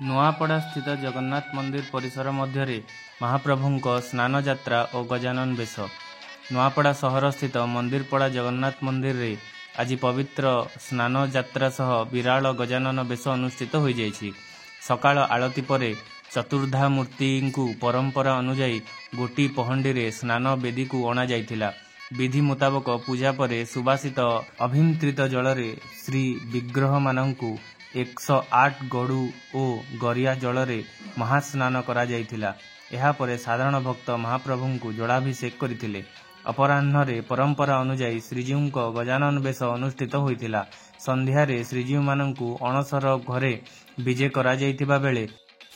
ନୂଆପଡ଼ା ସ୍ଥିତ ଜଗନ୍ନାଥ ମନ୍ଦିର ପରିସର ମଧ୍ୟରେ ମହାପ୍ରଭୁଙ୍କ ସ୍ନାନ ଯାତ୍ରା ଓ ଗଜାନନ ବେଶ। ନୂଆପଡ଼ା ସହର ସ୍ଥିତ ମନ୍ଦିରପଡ଼ା ଜଗନ୍ନାଥ ମନ୍ଦିରରେ ଆଜି ପବିତ୍ର ସ୍ନାନ ଯାତ୍ରା ସହ ବିରାଳ ଗଜାନନ ବେଶ ଅନୁଷ୍ଠିତ ହୋଇଯାଇଛି। ସକାଳ ଆଳତି ପରେ ଚତୁର୍ଦ୍ଧାମୂର୍ତ୍ତିଙ୍କୁ ପରମ୍ପରା ଅନୁଯାୟୀ ଗୋଟି ପହଣ୍ଡିରେ ସ୍ନାନ ବେଦୀକୁ ଅଣାଯାଇଥିଲା। ବିଧି ମୁତାବକ ପୂଜା ପରେ ସୁବାସିତ ଅଭିମନ୍ତ୍ରିତ ଜଳରେ ଶ୍ରୀ ବିଗ୍ରହମାନଙ୍କୁ 108 ଗଡ଼ୁ ଓ ଗରିଆ ଜଳରେ ମହାସ୍ନାନ କରାଯାଇଥିଲା। ଏହାପରେ ସାଧାରଣ ଭକ୍ତ ମହାପ୍ରଭୁଙ୍କୁ ଜଳାଭିଷେକ କରିଥିଲେ। ଅପରାହ୍ନରେ ପରମ୍ପରା ଅନୁଯାୟୀ ଶ୍ରୀଜୀଉଙ୍କ ଗଜାନନ ବେଶ ଅନୁଷ୍ଠିତ ହୋଇଥିଲା। ସନ୍ଧ୍ୟାରେ ଶ୍ରୀଜୀଉମାନଙ୍କୁ ଅଣସର ଘରେ ବିଜେ କରାଯାଇଥିବା ବେଳେ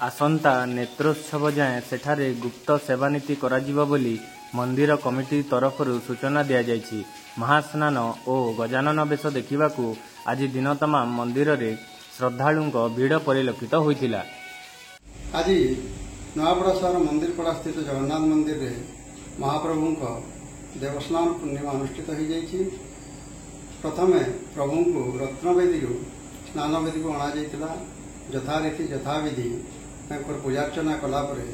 ଆସନ୍ତା ନେତ୍ରୋତ୍ସବ ଯାଏଁ ସେଠାରେ ଗୁପ୍ତ ସେବାନୀତି କରାଯିବ ବୋଲି ମନ୍ଦିର କମିଟି ତରଫରୁ ସୂଚନା ଦିଆଯାଇଛି। ମହାସ୍ନାନ ଓ ଗଜାନନ ବେଶ ଦେଖିବାକୁ ଆଜି ଦିନ ତମାମ ମନ୍ଦିରରେ ଶ୍ରଦ୍ଧାଳୁଙ୍କ ଭିଡ଼ ପରିଲକ୍ଷିତ ହୋଇଥିଲା। ଆଜି ନୂଆପଡ଼ା ସହର ମନ୍ଦିରପଡ଼ା ସ୍ଥିତ ଜଗନ୍ନାଥ ମନ୍ଦିରରେ ମହାପ୍ରଭୁଙ୍କ ଦେବସ୍ନାନ ପୂର୍ଣ୍ଣିମା ଅନୁଷ୍ଠିତ ହୋଇଯାଇଛି। ପ୍ରଥମେ ପ୍ରଭୁଙ୍କୁ ରତ୍ନବେଦୀରୁ ସ୍ନାନବେଦୀକୁ ଅଣାଯାଇଥିଲା। ଯଥାରୀତି ଯଥାବିଧି ତାଙ୍କର ପୂଜାର୍ଚ୍ଚନା କଲାପରେ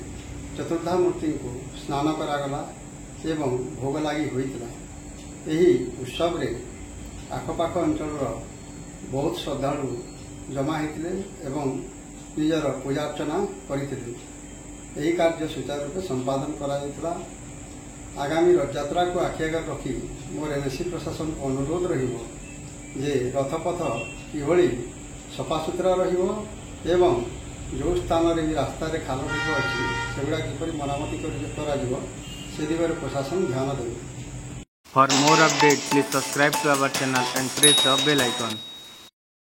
ଚତୁର୍ଦ୍ଧାମୂର୍ତ୍ତିଙ୍କୁ ସ୍ନାନ କରାଗଲା ଏବଂ ଭୋଗ ଲାଗି ହୋଇଥିଲା। ଏହି ଉତ୍ସବରେ ଆଖପାଖ ଅଞ୍ଚଳର ବହୁତ ଶ୍ରଦ୍ଧାଳୁ ଜମା ହୋଇଥିଲେ ଏବଂ ନିଜର ପୂଜାର୍ଚ୍ଚନା କରିଥିଲେ। ଏହି କାର୍ଯ୍ୟ ସୁଚାରୁ ରୂପେ ସମ୍ପାଦନ କରାଯାଇଥିଲା। ଆଗାମୀ ରଥଯାତ୍ରାକୁ ଆଖି ଆଗରେ ରଖି ମୋର ଏନ୍ଏସି ପ୍ରଶାସନକୁ ଅନୁରୋଧ ରହିବ ଯେ ରଥପଥ କିଭଳି ସଫାସୁତୁରା ରହିବ ଏବଂ ଯେଉଁ ସ୍ଥାନରେ ବି ରାସ୍ତାରେ ଖାଲ ଢିପ ଅଛି ସେଗୁଡ଼ା କିପରି ମରାମତି କରାଯିବ ସେ ଦିଗରେ ପ୍ରଶାସନ ଧ୍ୟାନ ଦେବ। For more updates, please subscribe to our channel and press the bell icon.